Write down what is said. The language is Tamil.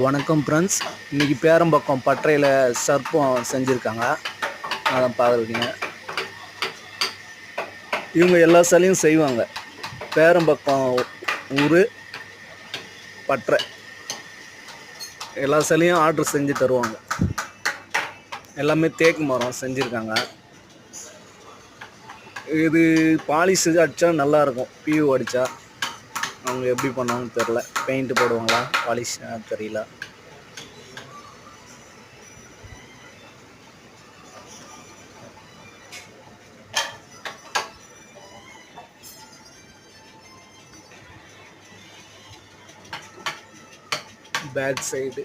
வணக்கம் ஃப்ரெண்ட்ஸ். இன்றைக்கி பேரம்பக்கம் பட்டறையில் சர்ப்பம் செஞ்சுருக்காங்க. அதான் பார்க்குறீங்க. இவங்க எல்லா சிலையும் செய்வாங்க. பேரம்பக்கம் ஊர் பட்டறை எல்லா சிலையும் ஆர்டர் செஞ்சு தருவாங்க. எல்லாமே தேக்கு மரம் செஞ்சுருக்காங்க. இது பாலிஷ் அடித்தா நல்லாயிருக்கும். பியூ அடித்தா அவங்க எப்படி பண்ணுவாங்கன்னு தெரில. பெயிண்ட் போடுவாங்களா பாலிஷ் தெரியல. Back side